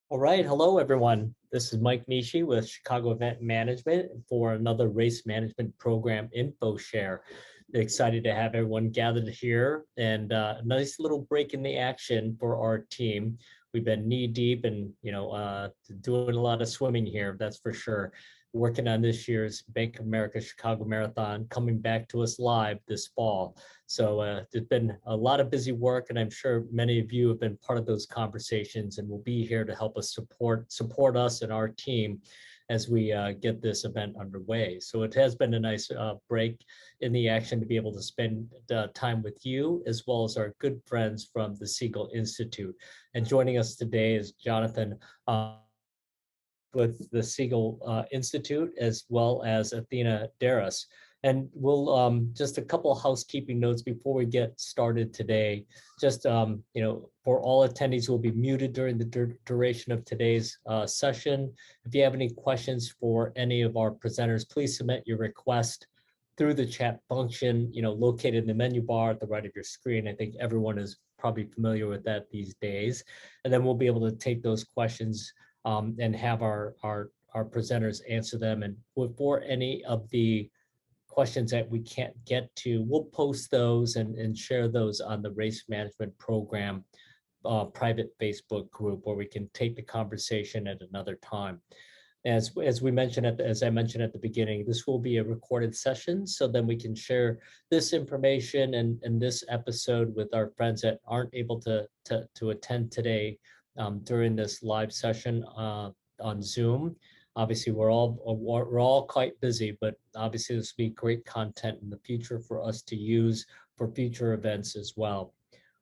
All right, hello everyone. This is Mike Nishi with Chicago Event Management for another race management program info share. Excited to have everyone gathered here and a nice little break in the action for our team. We've been knee deep and doing a lot of swimming here, that's for sure. Working on this year's Bank of America Chicago Marathon coming back to us live this fall. So there's been a lot of busy work, and I'm sure many of you have been part of those conversations and will be here to help us support us and our team as we get this event underway. So it has been a nice break in the action to be able to spend time with you as well as our good friends from the Seagull Institute. And joining us today is Jaclyn with the Seagull Institute, as well as Athena Darras. And we'll just a couple of housekeeping notes before we get started today. Just for all attendees who will be muted during the duration of today's session. If you have any questions for any of our presenters, please submit your request through the chat function, located in the menu bar at the right of your screen. I think everyone is probably familiar with that these days. And then we'll be able to take those questions and have our presenters answer them. And for any of the questions that we can't get to, we'll post those and share those on the race management program private Facebook group where we can take the conversation at another time. As we mentioned as I mentioned at the beginning, this will be a recorded session, so then we can share this information and this episode with our friends that aren't able to attend today during this live session on Zoom. Obviously, we're all quite busy, but obviously this will be great content in the future for us to use for future events as well.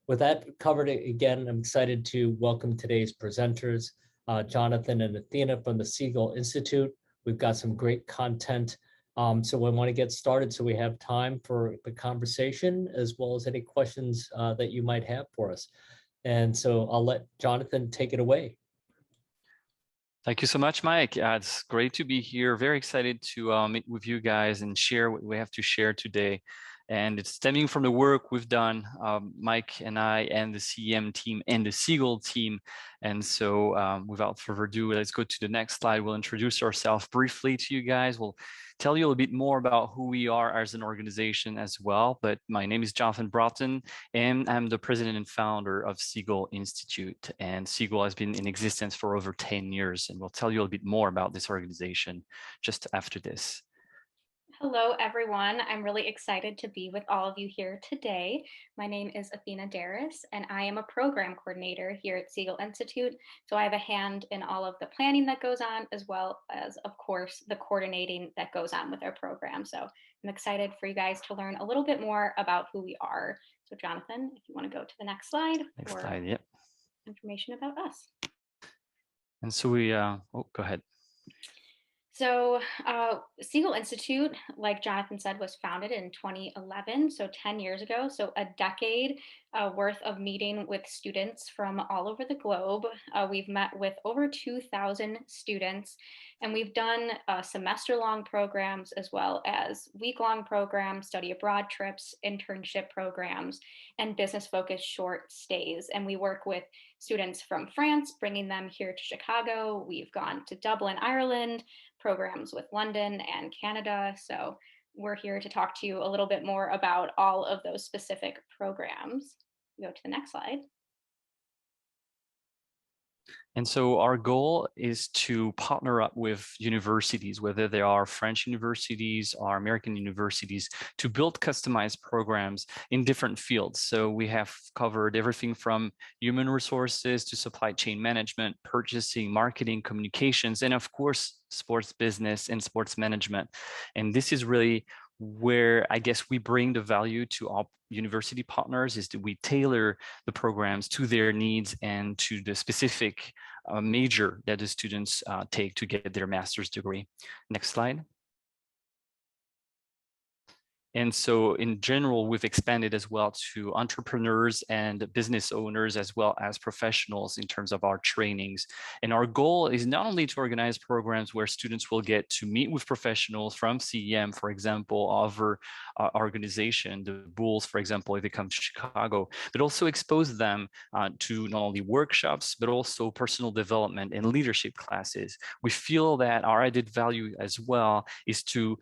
With that covered, again, I'm excited to welcome today's presenters, Jaclyn and Athena from the Seagull Institute. We've got some great content. So we want to get started so we have time for the conversation as well as any questions that you might have for us. And so I'll let Jaclyn take it away. Thank you so much, Mike. It's great to be here. Very excited to meet with you guys and share what we have to share today. And it's stemming from the work we've done, Mike and I and the CEM team and the Seagull team. And so without further ado, let's go to the next slide. We'll introduce ourselves briefly to you guys. We'll tell you a little bit more about who we are as an organization as well. But my name is Jonathan Broughton, and I'm the president and founder of Seagull Institute. And Seagull has been in existence for over 10 years. And we'll tell you a little bit more about this organization just after this. Hello, everyone. I'm really excited to be with all of you here today. My name is Athena Darras, and I am a program coordinator here at Seagull Institute. So I have a hand in all of the planning that goes on, as well as, of course, the coordinating that goes on with our program. So I'm excited for you guys to learn a little bit more about who we are. So Jonathan, if you want to go to the next slide. Next slide, yep. Information about us. And so we, go ahead. So Seagull Institute, like Jonathan said, was founded in 2011, so 10 years ago, so a decade worth of meeting with students from all over the globe. We've met with over 2,000 students, and we've done semester-long programs as well as week-long programs, study abroad trips, internship programs, and business-focused short stays. And we work with students from France, bringing them here to Chicago. We've gone to Dublin, Ireland, programs with London and Canada. So we're here to talk to you a little bit more about all of those specific programs. Go to the next slide. And so our goal is to partner up with universities, whether they are French universities or American universities, to build customized programs in different fields. So we have covered everything from human resources to supply chain management, purchasing, marketing, communications, and of course, sports business and sports management. And this is really where I guess we bring the value to our university partners, is that we tailor the programs to their needs and to the specific major that the students take to get their master's degree. Next slide. And so in general, we've expanded as well to entrepreneurs and business owners, as well as professionals in terms of our trainings. And our goal is not only to organize programs where students will get to meet with professionals from CEM, for example, over our organization, the Bulls, for example, if they come to Chicago, but also expose them to not only workshops, but also personal development and leadership classes. We feel that our added value as well is to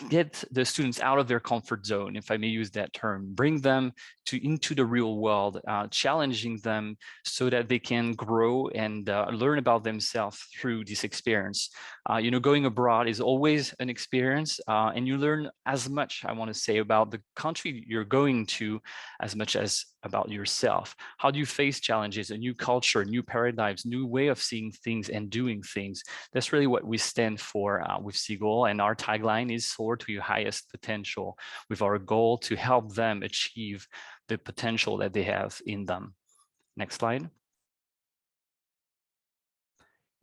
get the students out of their comfort zone, if I may use that term, bring them into the real world, challenging them so that they can grow and learn about themselves through this experience. You know, going abroad is always an experience, and you learn as much, I want to say, about the country you're going to as much as about yourself. How do you face challenges, a new culture, new paradigms, new way of seeing things and doing things? That's really what we stand for with Seagull, and our tagline is soar to your highest potential, with our goal to help them achieve the potential that they have in them. Next slide.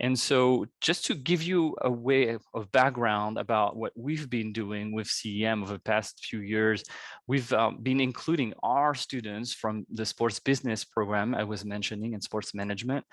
And so just to give you a way of background about what we've been doing with CEM over the past few years, we've been including our students from the sports business program I was mentioning in sports management.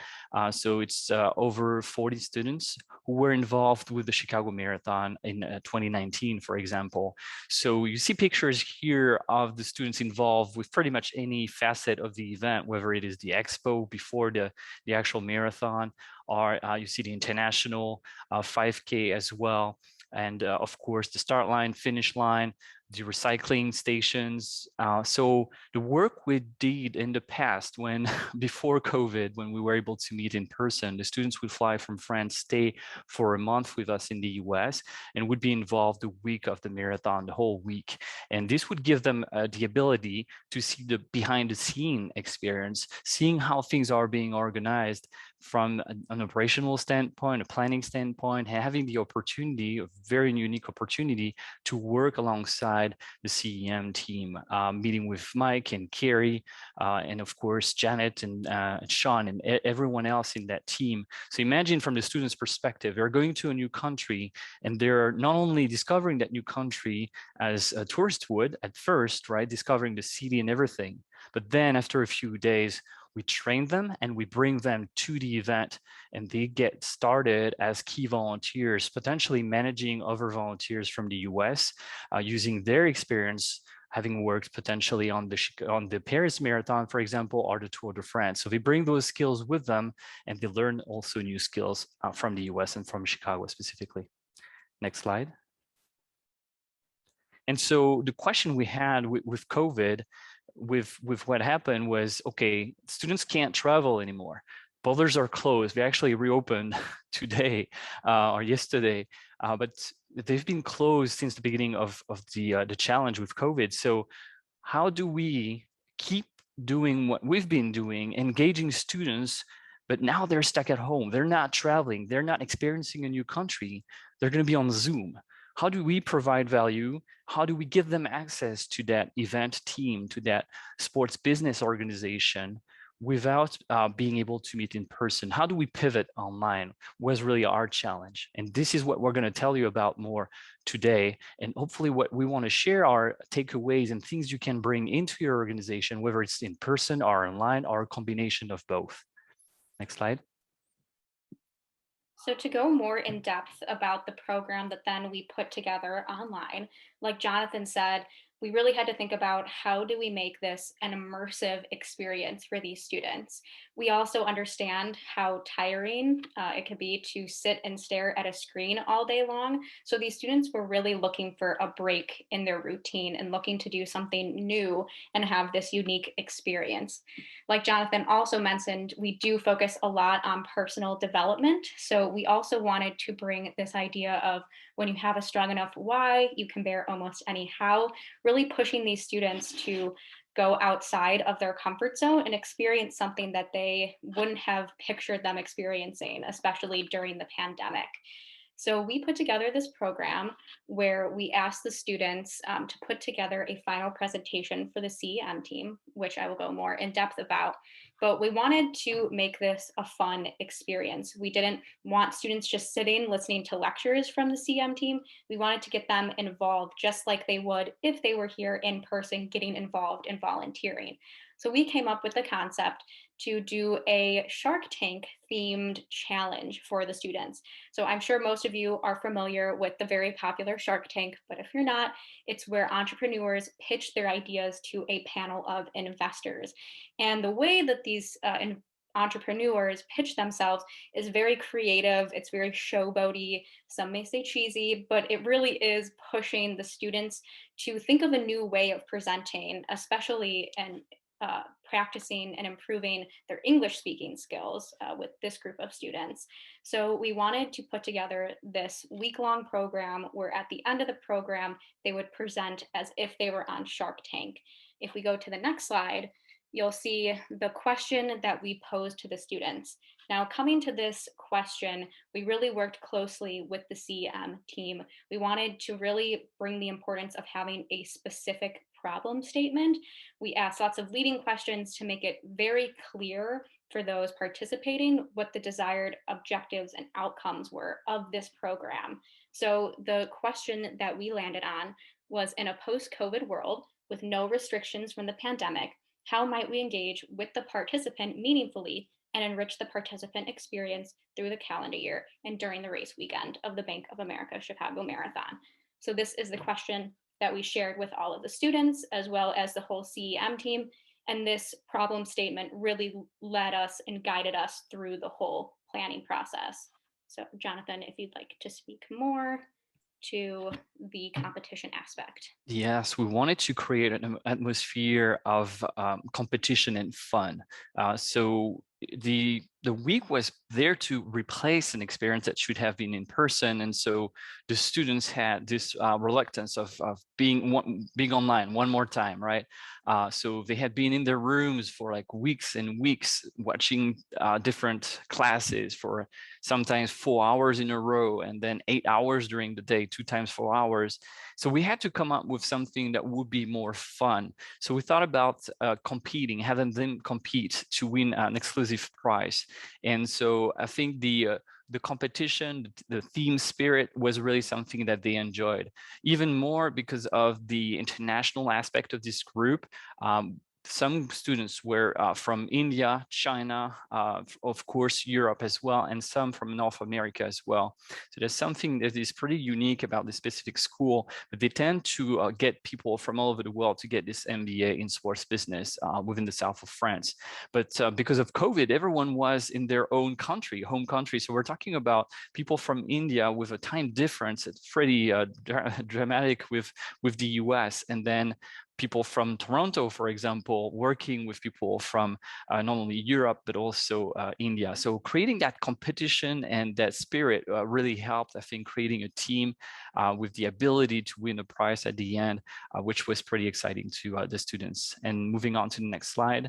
So it's over 40 students who were involved with the Chicago Marathon in 2019, for example. So you see pictures here of the students involved with pretty much any facet of the event, whether it is the expo before the actual marathon, or you see the international 5K as well. And of course, the start line, finish line, the recycling stations. So the work we did in the past, when before COVID, when we were able to meet in person, the students would fly from France, stay for a month with us in the US, and would be involved the week of the marathon, the whole week. And this would give them the ability to see the behind the scene experience, seeing how things are being organized from an operational standpoint, a planning standpoint, having the opportunity, a very unique opportunity to work alongside the CEM team, meeting with Mike and Carrie, and of course, Janet and Sean and everyone else in that team. So imagine from the student's perspective, they're going to a new country and they're not only discovering that new country as a tourist would at first, right, discovering the city and everything, but then after a few days, we train them and we bring them to the event, and they get started as key volunteers, potentially managing other volunteers from the US, using their experience, having worked potentially on the Paris Marathon, for example, or the Tour de France. So they bring those skills with them, and they learn also new skills from the US and from Chicago specifically. Next slide. And so the question we had with COVID, with what happened was, okay, students can't travel anymore. Borders are closed. They actually reopened today or yesterday, but they've been closed since the beginning of the challenge with COVID. So how do we keep doing what we've been doing, engaging students, but now they're stuck at home. They're not traveling. They're not experiencing a new country. They're going to be on Zoom. How do we provide value? How do we give them access to that event team, to that sports business organization without being able to meet in person? How do we pivot online was really our challenge. And this is what we're going to tell you about more today. And hopefully what we want to share are takeaways and things you can bring into your organization, whether it's in person or online or a combination of both. Next slide. So to go more in depth about the program that then we put together online, like Jonathan said, we really had to think about how do we make this an immersive experience for these students. We also understand how tiring it can be to sit and stare at a screen all day long. So these students were really looking for a break in their routine and looking to do something new and have this unique experience. Like Jonathan also mentioned, we do focus a lot on personal development. So we also wanted to bring this idea of when you have a strong enough why, you can bear almost any how, really pushing these students to go outside of their comfort zone and experience something that they wouldn't have pictured them experiencing, especially during the pandemic. So we put together this program where we asked the students to put together a final presentation for the CEM team, which I will go more in depth about. But we wanted to make this a fun experience. We didn't want students just sitting listening to lectures from the CEM team. We wanted to get them involved just like they would if they were here in person, getting involved and volunteering. So we came up with the concept to do a Shark Tank themed challenge for the students. So I'm sure most of you are familiar with the very popular Shark Tank, but if you're not, it's where entrepreneurs pitch their ideas to a panel of investors. And the way that these entrepreneurs pitch themselves is very creative. It's very showboaty. Some may say cheesy, but it really is pushing the students to think of a new way of presenting, especially in practicing and improving their English speaking skills with this group of students. So we wanted to put together this week-long program where at the end of the program, they would present as if they were on Shark Tank. If we go to the next slide, you'll see the question that we posed to the students. Now, coming to this question, we really worked closely with the CEM team. We wanted to really bring the importance of having a specific problem statement. We asked lots of leading questions to make it very clear for those participating what the desired objectives and outcomes were of this program. So the question that we landed on was, in a post-COVID world with no restrictions from the pandemic, how might we engage with the participant meaningfully and enrich the participant experience through the calendar year and during the race weekend of the Bank of America Chicago Marathon? So this is the question that we shared with all of the students as well as the whole CEM team. And this problem statement really led us and guided us through the whole planning process. So Jonathan, if you'd like to speak more to the competition aspect. Yes, we wanted to create an atmosphere of competition and fun. So the week was there to replace an experience that should have been in person, and so the students had this reluctance of being online one more time, right? So they had been in their rooms for like weeks and weeks watching different classes for sometimes 4 hours in a row, and then 8 hours during the day, 2 times 4 hours. So we had to come up with something that would be more fun. So we thought about competing, having them compete to win an exclusive prize. And so I think the competition, the theme spirit was really something that they enjoyed, even more because of the international aspect of this group. Some students were from India, China, of course, Europe as well, and some from North America as well. So there's something that is pretty unique about this specific school, but they tend to get people from all over the world to get this MBA in sports business within the south of France. But because of COVID, everyone was in their own country, home country. So we're talking about people from India with a time difference. It's pretty dramatic with the US, and then people from Toronto, for example, working with people from not only Europe, but also India. So creating that competition and that spirit really helped, I think, creating a team with the ability to win a prize at the end, which was pretty exciting to the students. And moving on to the next slide.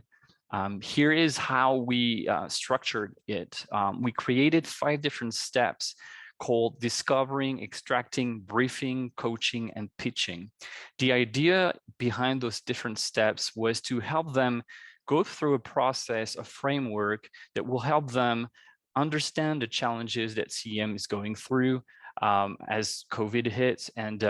Here is how we structured it. We created 5 different steps called discovering, extracting, briefing, coaching, and pitching. The idea behind those different steps was to help them go through a process, a framework that will help them understand the challenges that CEM is going through as COVID hits, and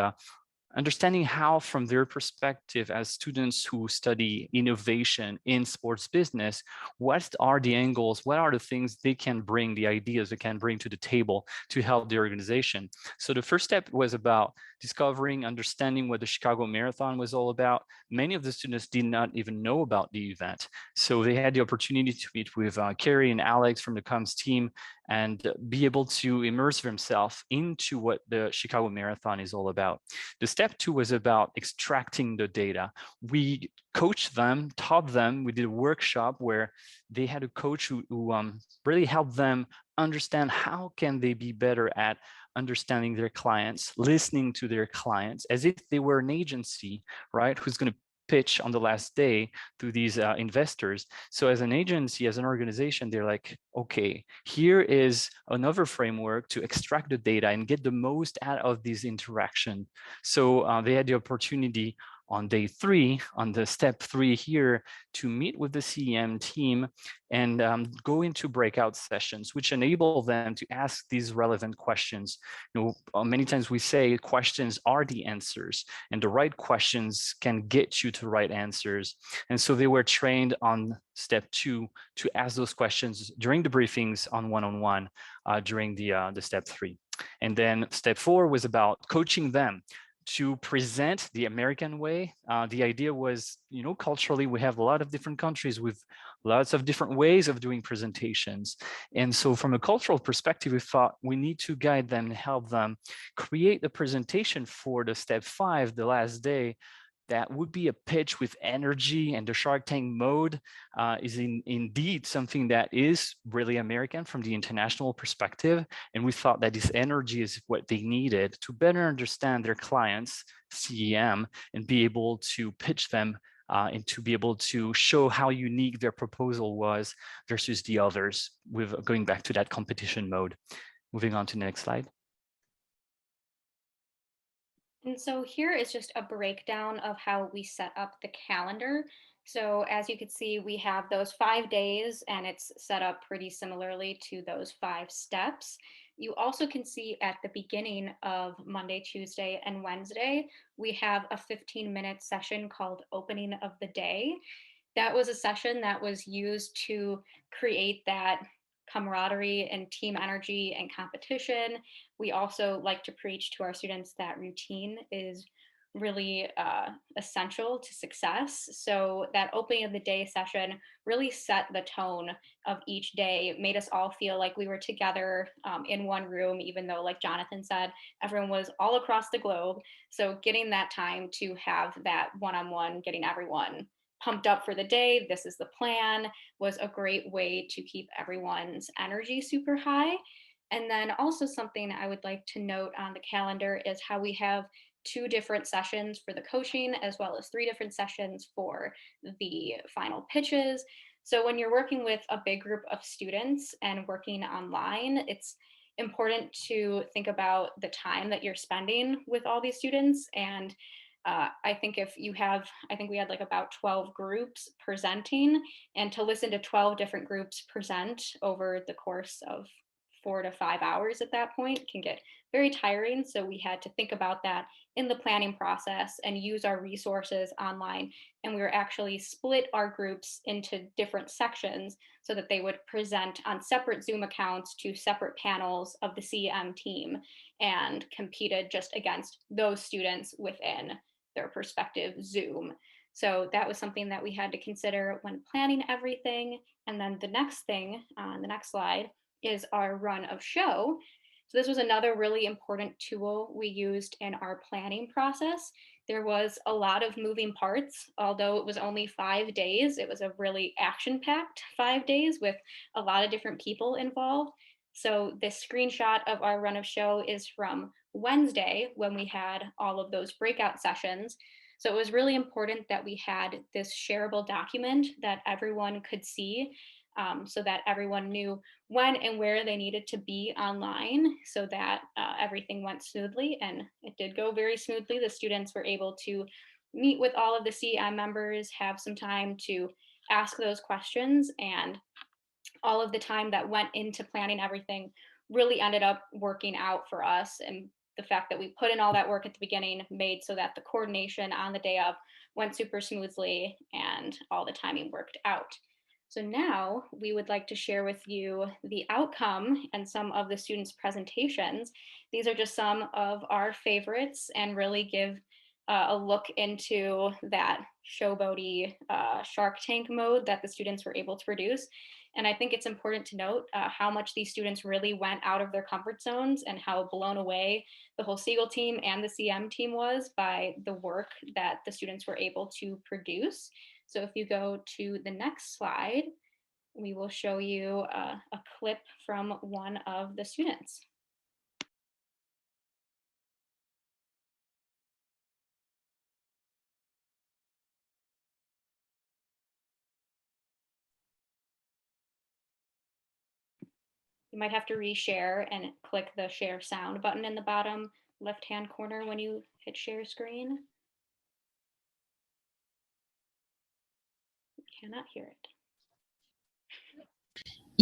understanding how, from their perspective as students who study innovation in sports business, what are the angles, what are the things they can bring, the ideas they can bring to the table to help the organization. So the first step was about discovering, understanding what the Chicago Marathon was all about. Many of the students did not even know about the event. So they had the opportunity to meet with Carrie and Alex from the comms team and be able to immerse themselves into what the Chicago Marathon is all about. The step 2 was about extracting the data. We coached them, taught them. We did a workshop where they had a coach who really helped them understand how can they be better at understanding their clients, listening to their clients as if they were an agency, right? Who's going to pitch on the last day to these investors. So as an agency, as an organization, they're like, okay, here is another framework to extract the data and get the most out of this interaction. So they had the opportunity on day 3, on the step 3 here, to meet with the CEM team and go into breakout sessions, which enable them to ask these relevant questions. Many times we say questions are the answers, and the right questions can get you to right answers. And so they were trained on step 2 to ask those questions during the briefings on one-on-one during the step 3. And then step 4 was about coaching them to present the American way. The idea was, culturally, we have a lot of different countries with lots of different ways of doing presentations. And so from a cultural perspective, we thought we need to guide them and help them create the presentation for the step 5, the last day, that would be a pitch with energy, and the Shark Tank mode is indeed something that is really American from the international perspective. And we thought that this energy is what they needed to better understand their clients, CEM, and be able to pitch them and to be able to show how unique their proposal was versus the others, with going back to that competition mode. Moving on to the next slide. And so here is just a breakdown of how we set up the calendar. So as you can see, we have those 5 days, and it's set up pretty similarly to those 5 steps. You also can see at the beginning of Monday, Tuesday, and Wednesday, we have a 15-minute session called Opening of the Day. That was a session that was used to create that camaraderie and team energy and competition. We also like to preach to our students that routine is really essential to success. So that opening of the day session really set the tone of each day. It made us all feel like we were together in one room, even though, like Jonathan said, everyone was all across the globe. So getting that time to have that one-on-one, getting everyone pumped up for the day, this is the plan, was a great way to keep everyone's energy super high. And then also something I would like to note on the calendar is how we have 2 different sessions for the coaching, as well as 3 different sessions for the final pitches. So when you're working with a big group of students and working online, it's important to think about the time that you're spending with all these students. And I think we had like about 12 groups presenting, and to listen to 12 different groups present over the course of 4 to 5 hours at that point can get very tiring. So we had to think about that in the planning process and use our resources online. And we were actually split our groups into different sections so that they would present on separate Zoom accounts to separate panels of the CEM team, and competed just against those students within their perspective Zoom. So that was something that we had to consider when planning everything. And then the next thing on the next slide is our run of show. So this was another really important tool we used in our planning process. There was a lot of moving parts. Although it was only 5 days, it was a really action-packed 5 days with a lot of different people involved. So this screenshot of our run of show is from Wednesday, when we had all of those breakout sessions. So it was really important that we had this shareable document that everyone could see, so that everyone knew when and where they needed to be online, so that everything went smoothly. And it did go very smoothly. The students were able to meet with all of the CEM members, have some time to ask those questions, and all of the time that went into planning everything really ended up working out for us. And the fact that we put in all that work at the beginning made so that the coordination on the day of went super smoothly and all the timing worked out. So now we would like to share with you the outcome and some of the students' presentations. These are just some of our favorites and really give a look into that showboaty Shark Tank mode that the students were able to produce. And I think it's important to note how much these students really went out of their comfort zones, and how blown away the whole Seagull team and the CEM team was by the work that the students were able to produce. So if you go to the next slide, we will show you a clip from one of the students. You might have to reshare and click the share sound button in the bottom left-hand corner when you hit share screen. Cannot hear it.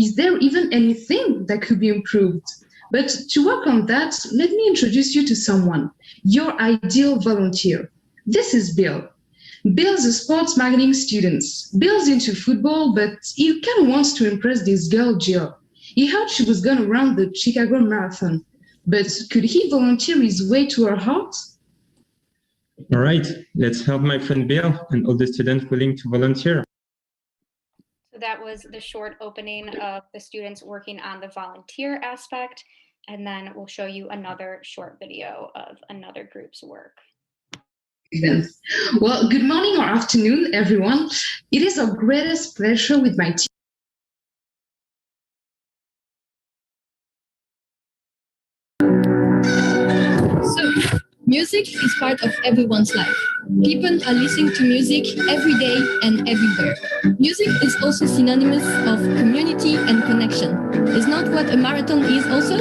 Is there even anything that could be improved? But to work on that, let me introduce you to someone, your ideal volunteer. This is Bill. Bill's a sports marketing student. Bill's into football, but he kind of wants to impress this girl, Jill. He heard she was going to run the Chicago Marathon, but could he volunteer his way to her heart? All right, let's help my friend Bill and all the students willing to volunteer. So that was the short opening of the students working on the volunteer aspect. And then we'll show you another short video of another group's work. Well, good morning or afternoon, everyone. It is our greatest pleasure with my team. So, music is part of everyone's life. People are listening to music every day and everywhere. Music is also synonymous of community and connection. Is not what a marathon is also?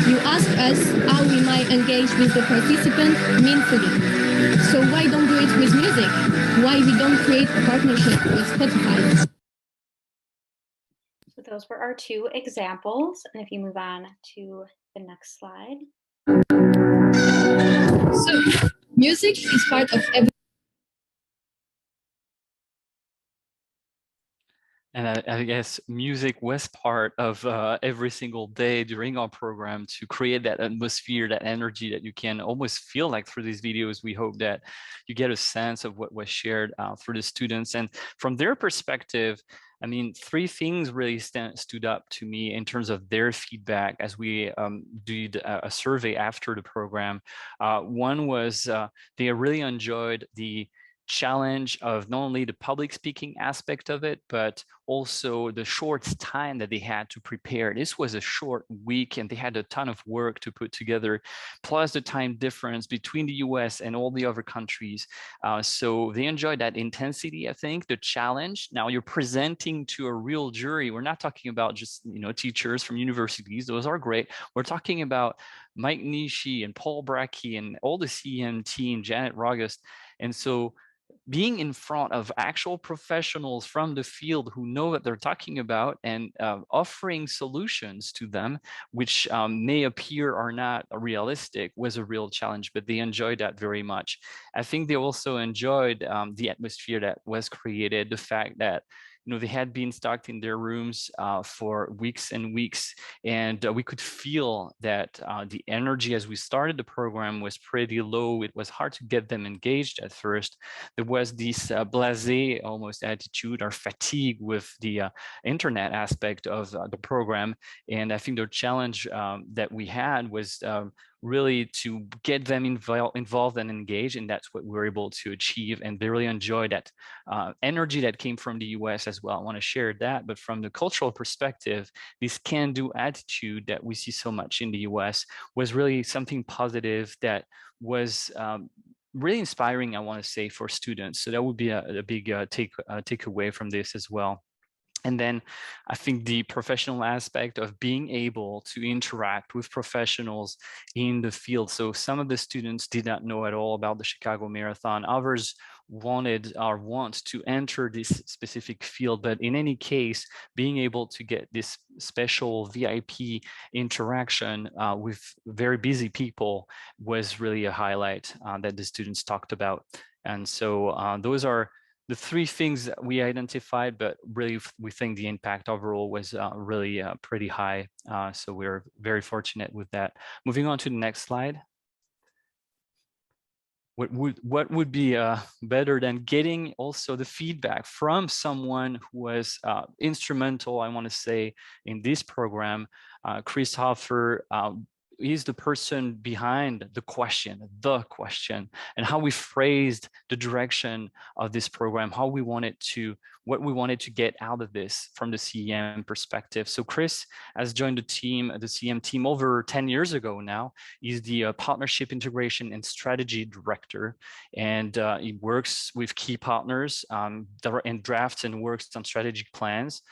You ask us how we might engage with the participant meaningfully. So why don't do it with music? Why we don't create a partnership with Spotify? So those were our two examples. And if you move on to the next slide. So, music is part of every. And I guess music was part of every single day during our program to create that atmosphere, that energy that you can almost feel like through these videos. We hope that you get a sense of what was shared through the students. And from their perspective, I mean, three things really stood up to me in terms of their feedback as we did a survey after the program. One was they really enjoyed the challenge of not only the public speaking aspect of it, but also the short time that they had to prepare. This was a short week and they had a ton of work to put together, plus the time difference between the US and all the other countries. So they enjoyed that intensity, I think, the challenge. Now you're presenting to a real jury. We're not talking about just, teachers from universities. Those are great. We're talking about Mike Nishi and Paul Brackey and all the CEM team, Janet Raugust. And so being in front of actual professionals from the field who know what they're talking about and offering solutions to them, which may appear are not realistic, was a real challenge, but they enjoyed that very much. I think they also enjoyed the atmosphere that was created, the fact that they had been stuck in their rooms for weeks and weeks, and we could feel that the energy as we started the program was pretty low. It was hard to get them engaged at first. There was this blasé almost attitude or fatigue with the internet aspect of the program, and I think the challenge that we had was really to get them involved and engaged, and that's what we were able to achieve. And they really enjoyed that energy that came from the US as well. I want to share that, but from the cultural perspective, this can-do attitude that we see so much in the US was really something positive that was really inspiring, I want to say, for students. So that would be a big takeaway from this as well. And then I think the professional aspect of being able to interact with professionals in the field. So some of the students did not know at all about the Chicago Marathon. Others want to enter this specific field, but in any case, being able to get this special VIP interaction with very busy people was really a highlight that the students talked about. And so those are the three things that we identified, but really we think the impact overall was really pretty high. So we're very fortunate with that. Moving on to the next slide. What would be better than getting also the feedback from someone who was instrumental, I want to say, in this program. Chris Hoffer is the person behind the question, and how we phrased the direction of this program, what we wanted to get out of this from the CEM perspective. So Chris has joined the CEM team over 10 years ago now. He's the Partnership Integration and Strategy Director, and he works with key partners and drafts and works on strategic plans.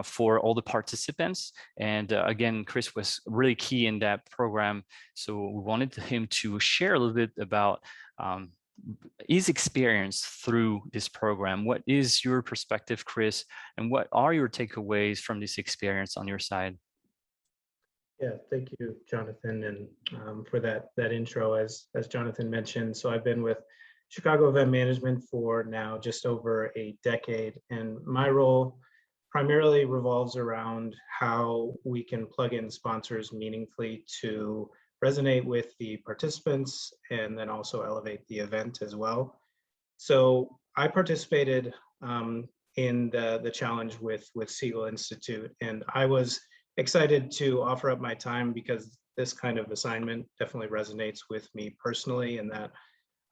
for all the participants. And again, Chris was really key in that program. So we wanted him to share a little bit about his experience through this program. What is your perspective, Chris? And what are your takeaways from this experience on your side? Yeah, thank you, Jonathan, and for that intro. As Jonathan mentioned, so I've been with Chicago Event Management for now just over a decade, and my role primarily revolves around how we can plug in sponsors meaningfully to resonate with the participants and then also elevate the event as well. So I participated in the challenge with Seagull Institute, and I was excited to offer up my time because this kind of assignment definitely resonates with me personally, and that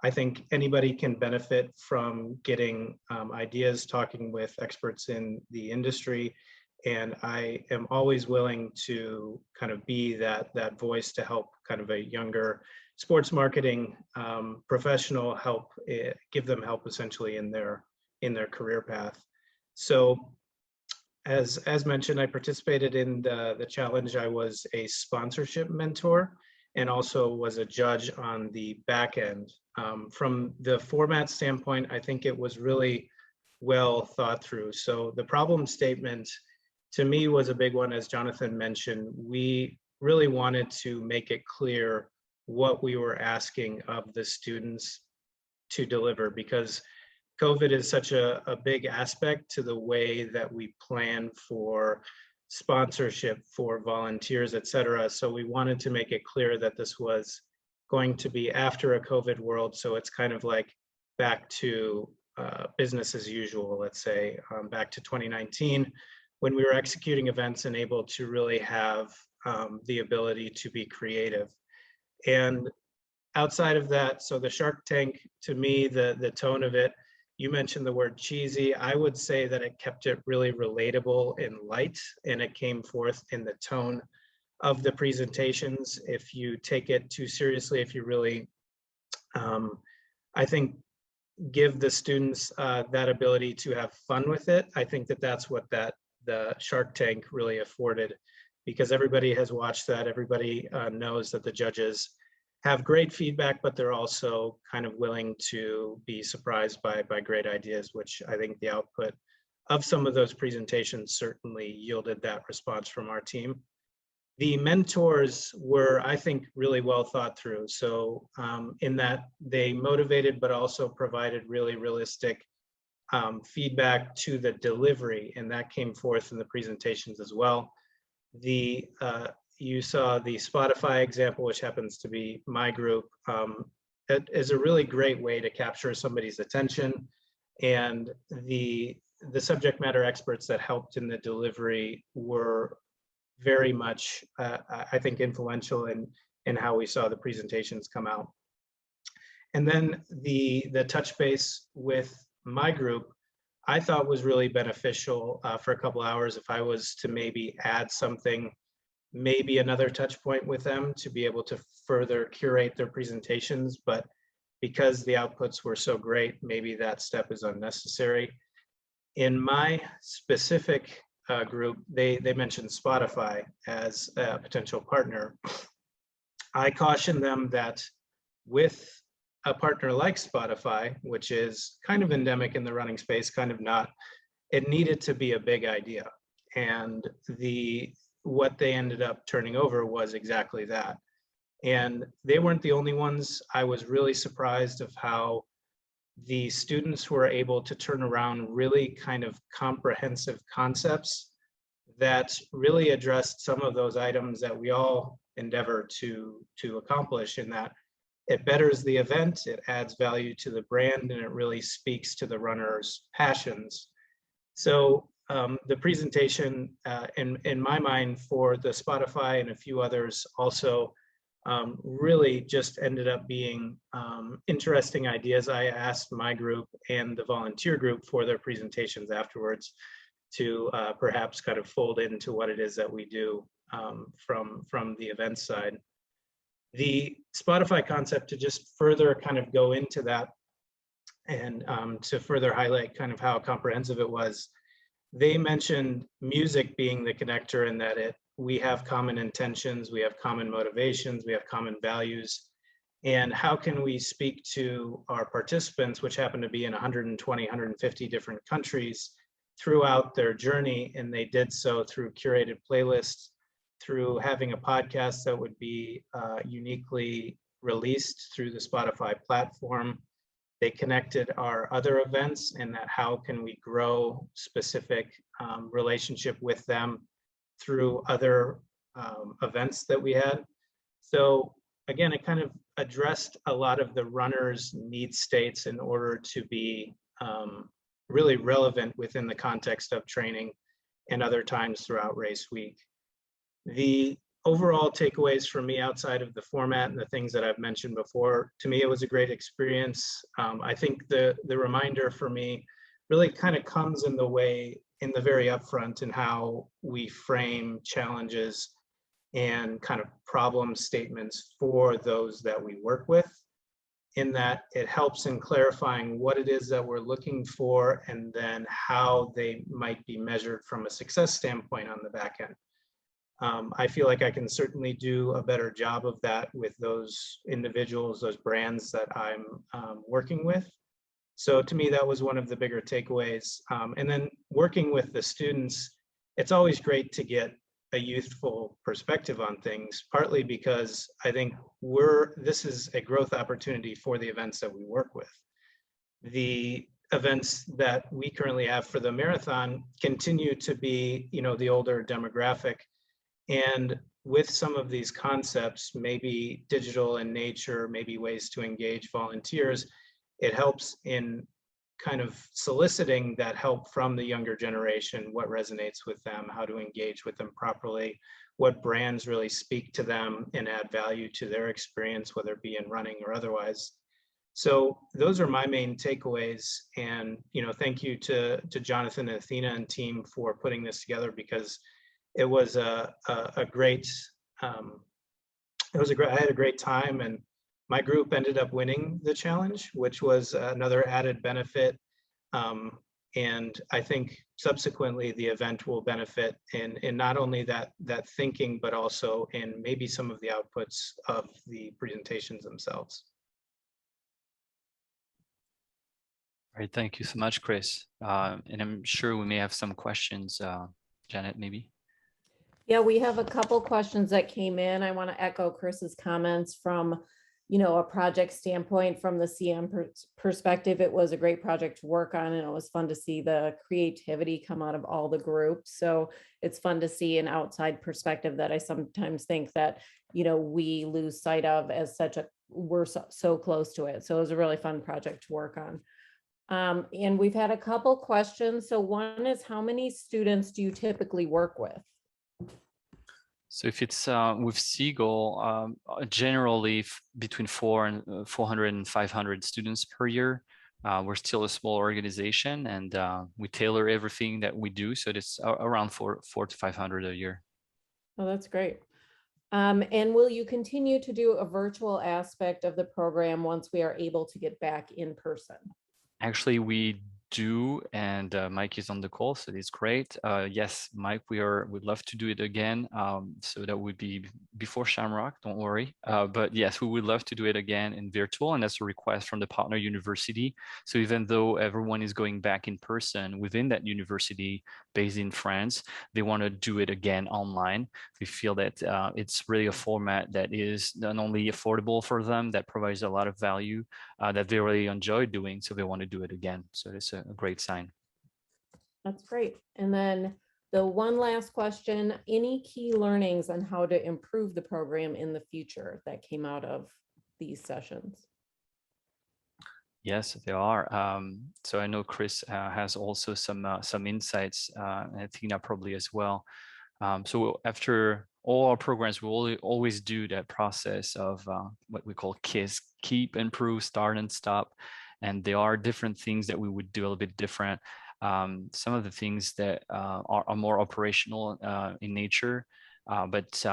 I think anybody can benefit from getting ideas, talking with experts in the industry. And I am always willing to kind of be that voice to help kind of a younger sports marketing professional, give them help essentially in their career path. So as mentioned, I participated in the challenge. I was a sponsorship mentor and also was a judge on the back end. From the format standpoint, I think it was really well thought through. So the problem statement to me was a big one, as Jonathan mentioned. We really wanted to make it clear what we were asking of the students to deliver, because COVID is such a big aspect to the way that we plan for sponsorship, for volunteers, et cetera. So we wanted to make it clear that this was going to be after a COVID world. So it's kind of like back to business as usual, let's say, back to 2019, when we were executing events and able to really have the ability to be creative. And outside of that, so the Shark Tank, to me, the tone of it, you mentioned the word cheesy. I would say that it kept it really relatable and light, and it came forth in the tone of the presentations. If you take it too seriously, if you really, I think, give the students that ability to have fun with it, I think that's what the Shark Tank really afforded, because everybody has watched that. Everybody knows that the judges have great feedback, but they're also kind of willing to be surprised by great ideas, which I think the output of some of those presentations certainly yielded that response from our team. The mentors were, I think, really well thought through. So in that they motivated, but also provided really realistic feedback to the delivery, and that came forth in the presentations as well. You saw the Spotify example, which happens to be my group. It is a really great way to capture somebody's attention, and the subject matter experts that helped in the delivery were very much, I think, influential in how we saw the presentations come out. And then the touch base with my group, I thought was really beneficial for a couple hours. If I was to maybe add something, maybe another touch point with them to be able to further curate their presentations, but because the outputs were so great, maybe that step is unnecessary. In my specific group, they mentioned Spotify as a potential partner. I cautioned them that with a partner like Spotify, which is kind of endemic in the running space, kind of not, it needed to be a big idea. And what they ended up turning over was exactly that. And they weren't the only ones. I was really surprised of how the students were able to turn around really kind of comprehensive concepts that really addressed some of those items that we all endeavor to accomplish, in that it betters the event, it adds value to the brand, and it really speaks to the runner's passions. So the presentation, in my mind, for the Spotify and a few others also really just ended up being interesting ideas. I asked my group and the volunteer group for their presentations afterwards to perhaps kind of fold into what it is that we do from the event side. The Spotify concept, to just further kind of go into that and to further highlight kind of how comprehensive it was, they mentioned music being the connector, and that we have common intentions, we have common motivations, we have common values. And how can we speak to our participants, which happen to be in 120, 150 different countries throughout their journey? And they did so through curated playlists, through having a podcast that would be uniquely released through the Spotify platform. They connected our other events, and that how can we grow specific relationship with them through other events that we had. So again, it kind of addressed a lot of the runners' need states in order to be really relevant within the context of training and other times throughout race week. The overall takeaways for me, outside of the format and the things that I've mentioned before, to me, it was a great experience. I think the reminder for me really kind of comes in the very upfront, in how we frame challenges and kind of problem statements for those that we work with, in that it helps in clarifying what it is that we're looking for, and then how they might be measured from a success standpoint on the back end. I feel like I can certainly do a better job of that with those individuals, those brands that I'm working with. So to me, that was one of the bigger takeaways. And then working with the students, it's always great to get a youthful perspective on things, partly because I think this is a growth opportunity for the events that we work with. The events that we currently have for the marathon continue to be, the older demographic. And with some of these concepts, maybe digital in nature, maybe ways to engage volunteers, it helps in kind of soliciting that help from the younger generation, what resonates with them, how to engage with them properly, what brands really speak to them and add value to their experience, whether it be in running or otherwise. So those are my main takeaways. And, thank you to Jonathan and Athena and team for putting this together, because it was I had a great time, and my group ended up winning the challenge, which was another added benefit. And I think subsequently the event will benefit in not only that thinking, but also in maybe some of the outputs of the presentations themselves. All right, thank you so much, Chris. And I'm sure we may have some questions. Janet, maybe? Yeah, we have a couple questions that came in. I want to echo Chris's comments from, a project standpoint. From the CM perspective, it was a great project to work on, and it was fun to see the creativity come out of all the groups. So it's fun to see an outside perspective that I sometimes think that, we lose sight of as we're so close to it. So it was a really fun project to work on. And we've had a couple questions. So one is, how many students do you typically work with? So if it's with Seagull, generally between 400 and 500 students per year. We're still a small organization, and we tailor everything that we do. So it's around 400 to 500 a year. Oh, that's great. And will you continue to do a virtual aspect of the program once we are able to get back in person? Actually, we do, and Mike is on the call, so it's great. Yes, Mike, we'd love to do it again. So that would be before Shamrock, don't worry. But yes, we would love to do it again in virtual, and that's a request from the partner university. So even though everyone is going back in person within that university based in France, they want to do it again online. We feel that it's really a format that is not only affordable for them, that provides a lot of value, that they really enjoy doing, so they want to do it again. So it's a great sign. That's great. And then the one last question, any key learnings on how to improve the program in the future that came out of these sessions? Yes, there are. So I know Chris has also some insights, and Athena probably as well. So after all our programs, we will always do that process of what we call KISS, keep, improve, start, and stop. And there are different things that we would do a little bit different. Some of the things that are more operational in nature, but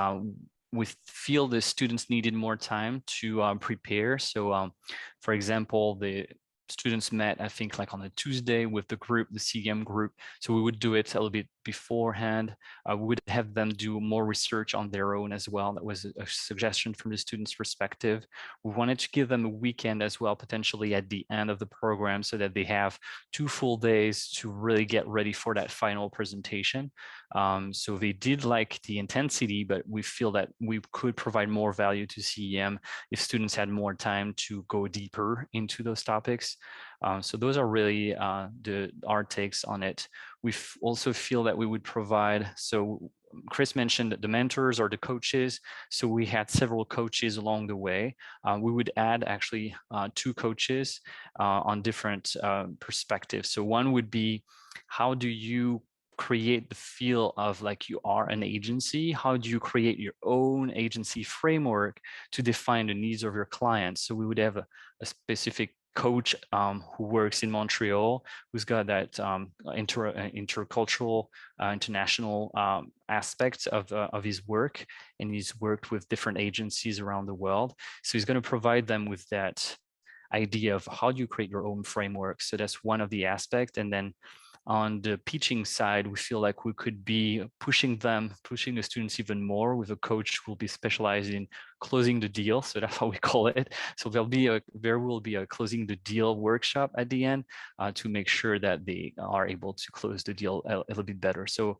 we feel the students needed more time to prepare. So for example, students met, I think, like on a Tuesday with the group, the CEM group. So we would do it a little bit beforehand. We would have them do more research on their own as well. That was a suggestion from the students' perspective. We wanted to give them a weekend as well, potentially at the end of the program, so that they have 2 full days to really get ready for that final presentation. So they did like the intensity, but we feel that we could provide more value to CEM if students had more time to go deeper into those topics. So those are really our takes on it. We also feel that we would provide, so Chris mentioned the mentors or the coaches. So we had several coaches along the way. We would add actually 2 coaches on different perspectives. So one would be, how do you create the feel of like you are an agency? How do you create your own agency framework to define the needs of your clients? So we would have a specific coach who works in Montreal, who's got that intercultural, international aspect of his work, and he's worked with different agencies around the world. So he's going to provide them with that idea of how do you create your own framework. So that's one of the aspects. And then on the pitching side, we feel like we could be pushing the students even more with a coach who will be specialized in closing the deal. So that's how we call it. So there will be a closing the deal workshop at the end to make sure that they are able to close the deal a little bit better. So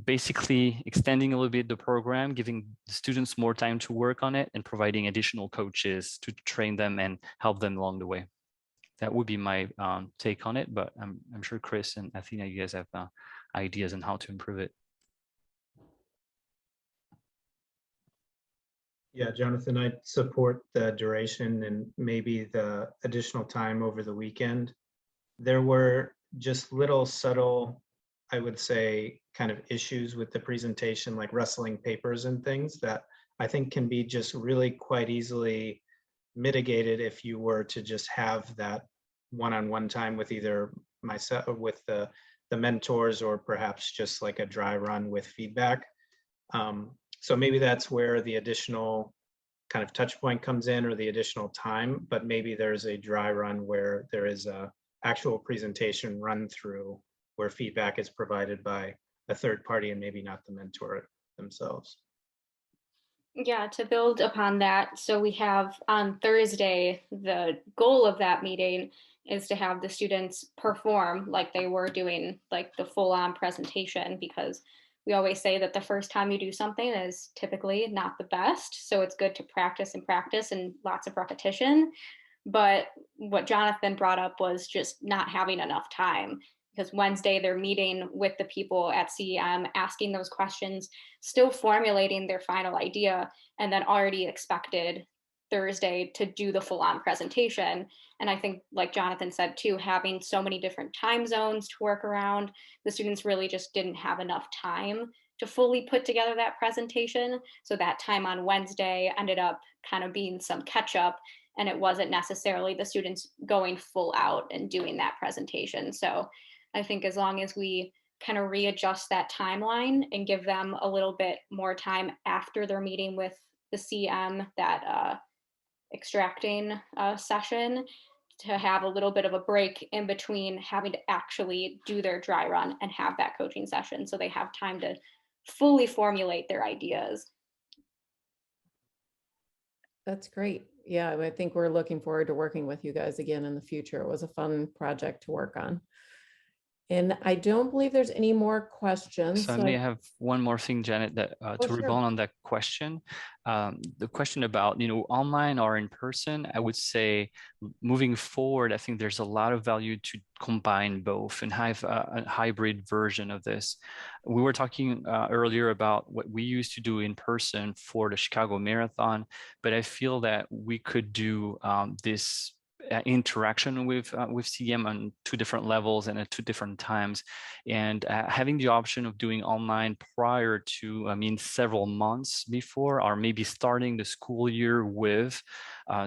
basically extending a little bit the program, giving the students more time to work on it, and providing additional coaches to train them and help them along the way. That would be my take on it, but I'm sure Chris and Athena, you guys have ideas on how to improve it. Yeah, Jonathan, I support the duration and maybe the additional time over the weekend. There were just little subtle, I would say, kind of issues with the presentation, like rustling papers and things that I think can be just really quite easily mitigated if you were to just have that one-on-one time with either myself or with the mentors, or perhaps just like a dry run with feedback. So maybe that's where the additional kind of touch point comes in, or the additional time, but maybe there's a dry run where there is a actual presentation run through where feedback is provided by a third party and maybe not the mentor themselves. Yeah, to build upon that, so we have on Thursday, the goal of that meeting is to have the students perform like they were doing like the full-on presentation, because we always say that the first time you do something is typically not the best. So it's good to practice and lots of repetition. But what Jonathan brought up was just not having enough time, because Wednesday they're meeting with the people at CEM, asking those questions, still formulating their final idea, and then already expected Thursday to do the full-on presentation. And I think, like Jonathan said too, having so many different time zones to work around, the students really just didn't have enough time to fully put together that presentation. So that time on Wednesday ended up kind of being some catch up, and it wasn't necessarily the students going full out and doing that presentation. So I think as long as we kind of readjust that timeline and give them a little bit more time after their meeting with the CM, that extracting session, to have a little bit of a break in between having to actually do their dry run and have that coaching session, so they have time to fully formulate their ideas. That's great. Yeah, I think we're looking forward to working with you guys again in the future. It was a fun project to work on. And I don't believe there's any more questions. So I may have one more thing, Janet, that to rebound on that question. The question about, online or in person, I would say moving forward, I think there's a lot of value to combine both and have a hybrid version of this. We were talking earlier about what we used to do in person for the Chicago Marathon, but I feel that we could do this interaction with CEM on 2 different levels and at 2 different times, and having the option of doing online prior to, several months before, or maybe starting the school year with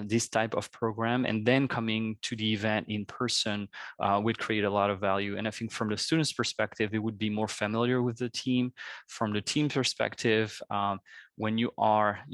this type of program, and then coming to the event in person would create a lot of value. And I think from the students' perspective, they would be more familiar with the team. From the team perspective, when you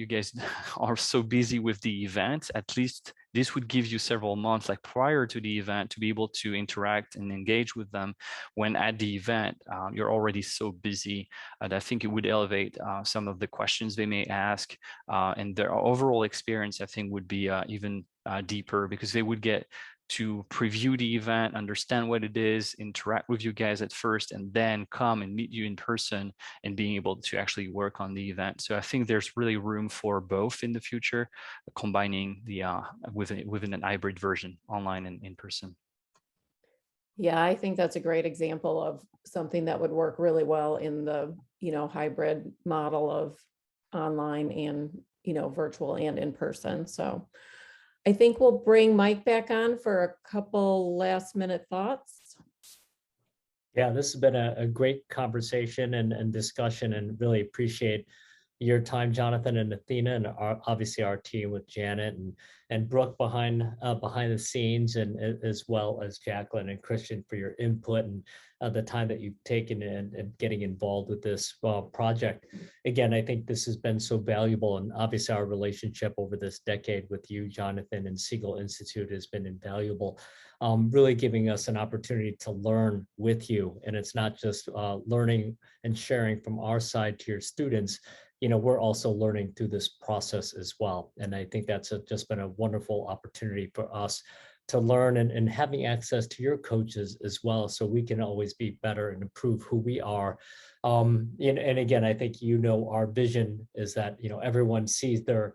guys are so busy with the event, at least this would give you several months like prior to the event to be able to interact and engage with them, when at the event you're already so busy. And I think it would elevate some of the questions they may ask, and their overall experience, I think, would be even deeper, because they would get to preview the event, understand what it is, interact with you guys at first, and then come and meet you in person and being able to actually work on the event. So I think there's really room for both in the future, combining the within an hybrid version, online and in person. Yeah, I think that's a great example of something that would work really well in the, hybrid model of online and, virtual and in person. So I think we'll bring Mike back on for a couple last minute thoughts. Yeah, this has been a great conversation and discussion, and really appreciate your time, Jonathan and Athena, and obviously our team with Janet and Brooke behind the scenes, and as well as Jaclyn and Christian for your input and the time that you've taken and getting involved with this project. Again, I think this has been so valuable, and obviously our relationship over this decade with you, Jonathan, and Seagull Institute has been invaluable. Really giving us an opportunity to learn with you, and it's not just learning and sharing from our side to your students. We're also learning through this process as well. And I think that's just been a wonderful opportunity for us to learn, and having access to your coaches as well, so we can always be better and improve who we are. And again, I think, our vision is that, everyone sees their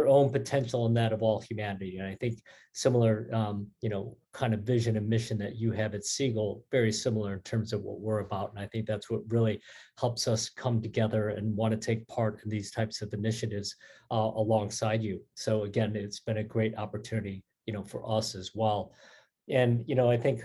own potential in that of all humanity. And I think similar, kind of vision and mission that you have at Seagull, very similar in terms of what we're about. And I think that's what really helps us come together and want to take part in these types of initiatives alongside you. So again, it's been a great opportunity, for us as well. And, I think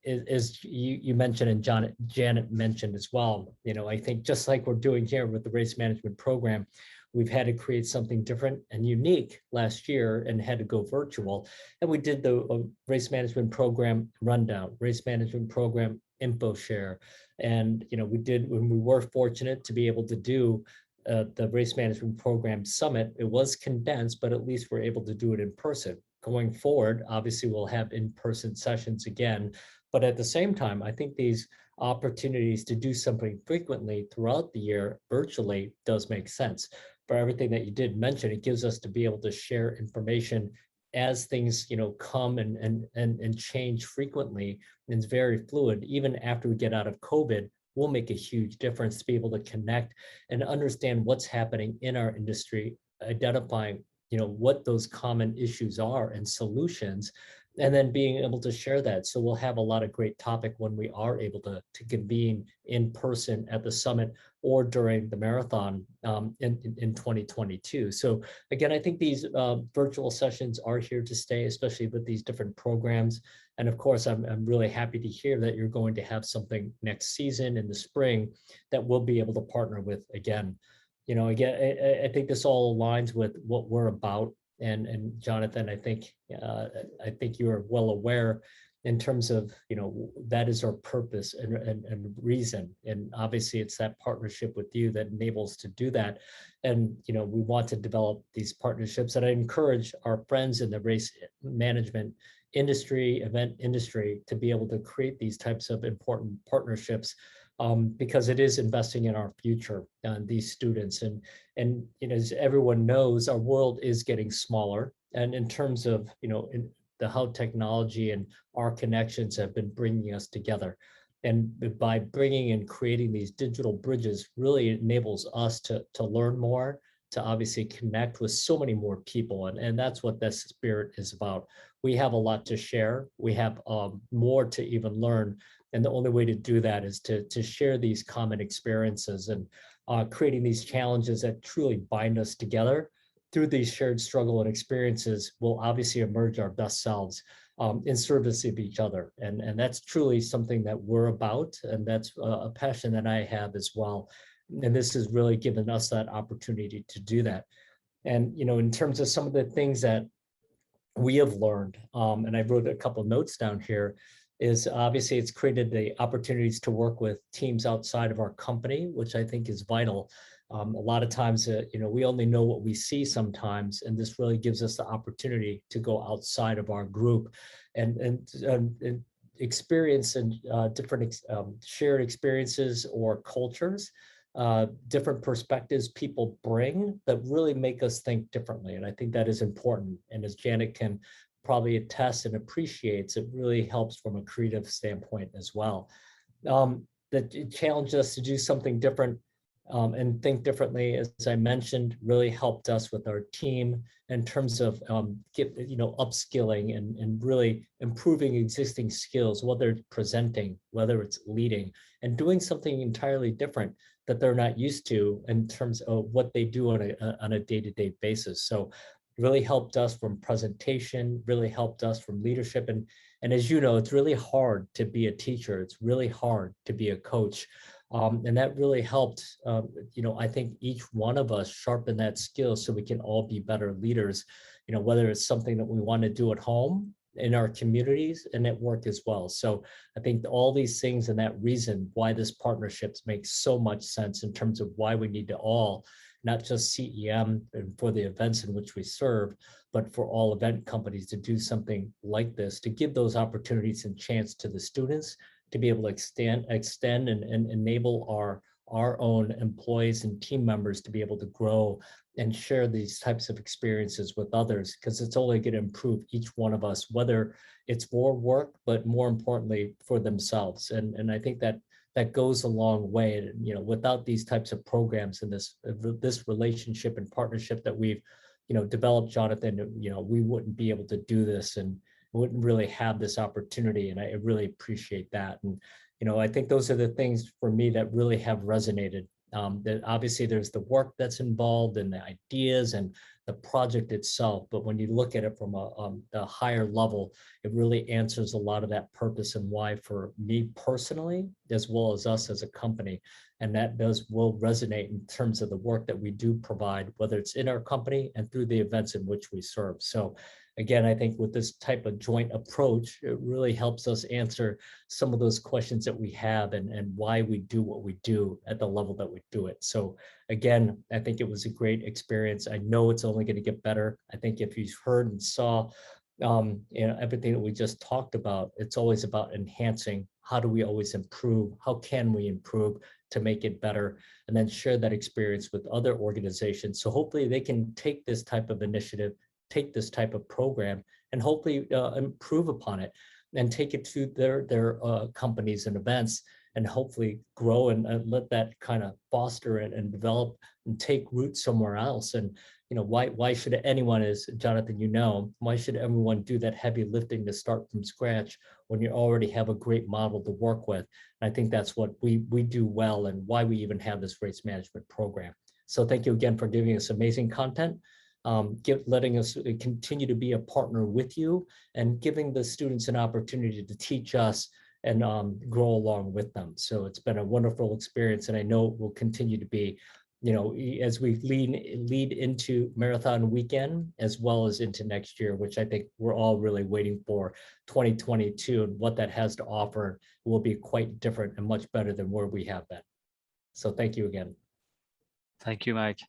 as you mentioned, and Janet mentioned as well, I think just like we're doing here with the race management program, we've had to create something different and unique last year and had to go virtual. And we did the race management program rundown, race management program info share. And, we did, when we were fortunate to be able to do the race management program summit, it was condensed, but at least we're able to do it in person. Going forward, obviously we'll have in-person sessions again, but at the same time, I think these opportunities to do something frequently throughout the year virtually does make sense. For everything that you did mention, it gives us to be able to share information as things, come and change frequently. And it's very fluid. Even after we get out of COVID, will make a huge difference to be able to connect and understand what's happening in our industry, identifying, what those common issues are and solutions, and then being able to share that. So we'll have a lot of great topic when we are able to convene in person at the summit or during the marathon in 2022. So again, I think these virtual sessions are here to stay, especially with these different programs. And of course, I'm really happy to hear that you're going to have something next season in the spring that we'll be able to partner with again. Again, I think this all aligns with what we're about. And Jonathan, I think you are well aware in terms of, that is our purpose and reason. And obviously it's that partnership with you that enables to do that. And, we want to develop these partnerships, and I encourage our friends in the race management industry, event industry, to be able to create these types of important partnerships, because it is investing in our future, these students. And as everyone knows, our world is getting smaller. And in terms of, how technology and our connections have been bringing us together. And by bringing and creating these digital bridges really enables us to learn more, to obviously connect with so many more people. And that's what this spirit is about. We have a lot to share. We have more to even learn. And the only way to do that is to share these common experiences and creating these challenges that truly bind us together. Through these shared struggle and experiences, we'll obviously emerge our best selves in service of each other. And that's truly something that we're about. And that's a passion that I have as well. And this has really given us that opportunity to do that. And, in terms of some of the things that we have learned, and I wrote a couple of notes down here, is obviously it's created the opportunities to work with teams outside of our company, which I think is vital. A lot of times, we only know what we see sometimes, and this really gives us the opportunity to go outside of our group and experience and different shared experiences or cultures, different perspectives people bring that really make us think differently. And I think that is important. And as Janet can probably attest and appreciates, it really helps from a creative standpoint as well. That it challenged us to do something different and think differently, as I mentioned, really helped us with our team in terms of upskilling and really improving existing skills, whether it's presenting, whether it's leading, and doing something entirely different that they're not used to in terms of what they do on a day-to-day basis. So it really helped us from presentation, really helped us from leadership. And as you know, it's really hard to be a teacher. It's really hard to be a coach. And that really helped, I think each one of us sharpen that skill so we can all be better leaders, whether it's something that we want to do at home, in our communities, and at work as well. So I think all these things and that reason why this partnership makes so much sense in terms of why we need to all, not just CEM and for the events in which we serve, but for all event companies to do something like this, to give those opportunities and chance to the students to be able to extend and enable our own employees and team members to be able to grow and share these types of experiences with others, because it's only going to improve each one of us, whether it's for work, but more importantly for themselves. And I think that goes a long way. And, without these types of programs and this relationship and partnership that we've, developed, Jonathan, we wouldn't be able to do this and wouldn't really have this opportunity. And I really appreciate that. And, I think those are the things for me that really have resonated. That obviously there's the work that's involved and the ideas and the project itself, but when you look at it from a higher level, it really answers a lot of that purpose and why for me personally, as well as us as a company. And that will resonate in terms of the work that we do provide, whether it's in our company and through the events in which we serve. So again, I think with this type of joint approach, it really helps us answer some of those questions that we have and why we do what we do at the level that we do it. So again, I think it was a great experience. I know it's only going to get better. I think if you've heard and saw everything that we just talked about, it's always about enhancing. How do we always improve? How can we improve to make it better? And then share that experience with other organizations. So hopefully they can take this type of initiative, take this type of program, and hopefully improve upon it and take it to their companies and events, and hopefully grow and let that kind of foster and develop and take root somewhere else. And why should anyone, as Jonathan, why should everyone do that heavy lifting to start from scratch when you already have a great model to work with? And I think that's what we do well, and why we even have this race management program. So thank you again for giving us amazing content. Letting us continue to be a partner with you, and giving the students an opportunity to teach us and grow along with them. So it's been a wonderful experience, and I know it will continue to be, as we lead into marathon weekend, as well as into next year, which I think we're all really waiting for. 2022 and what that has to offer will be quite different and much better than where we have been. So thank you again. Thank you, Mike.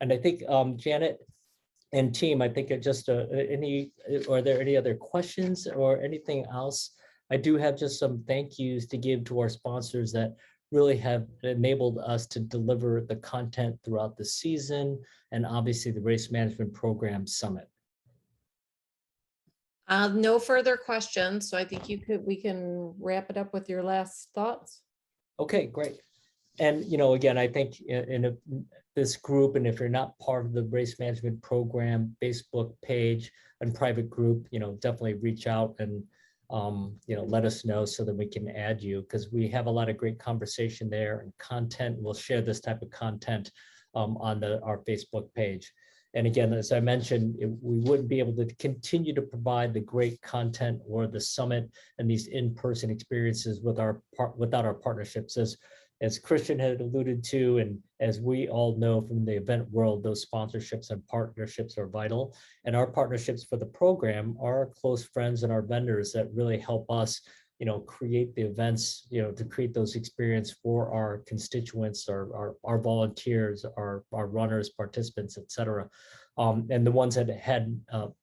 And I think Janet and team, I think just are there any other questions or anything else? I do have just some thank yous to give to our sponsors that really have enabled us to deliver the content throughout the season, and obviously the Race Management Program Summit. No further questions, so I think we can wrap it up with your last thoughts. Okay, great. And again, I think in this group, and if you're not part of the Race Management Program Facebook page and private group, definitely reach out and let us know so that we can add you, because we have a lot of great conversation there and content. We'll share this type of content on our Facebook page. And again, as I mentioned, we wouldn't be able to continue to provide the great content or the summit and these in-person experiences without our partnerships. As Christian had alluded to, and as we all know from the event world, those sponsorships and partnerships are vital. And our partnerships for the program are our close friends and our vendors that really help us create the events, to create those experience for our constituents, our volunteers, our runners, participants, et cetera. And the ones that had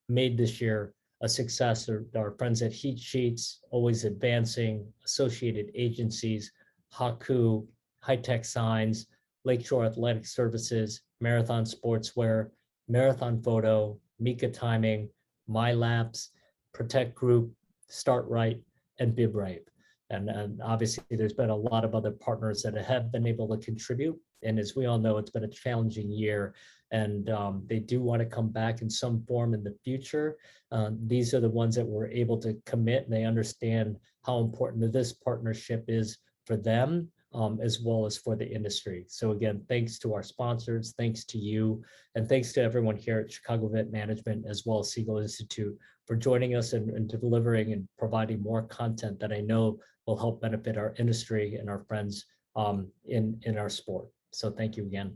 made this year a success are our friends at Heat Sheets, Always Advancing, Associated Agencies, Haku, High Tech Signs, Lakeshore Athletic Services, Marathon Sportswear, Marathon Photo, Mika Timing, MyLabs, Protect Group, Start Right, and Bib Right. And obviously there's been a lot of other partners that have been able to contribute. And as we all know, it's been a challenging year, and they do want to come back in some form in the future. These are the ones that were able to commit, and they understand how important this partnership is for them, as well as for the industry. So again, thanks to our sponsors, thanks to you, and thanks to everyone here at Chicago Event Management, as well as Seagull Institute, for joining us and delivering and providing more content that I know will help benefit our industry and our friends in our sport. So thank you again.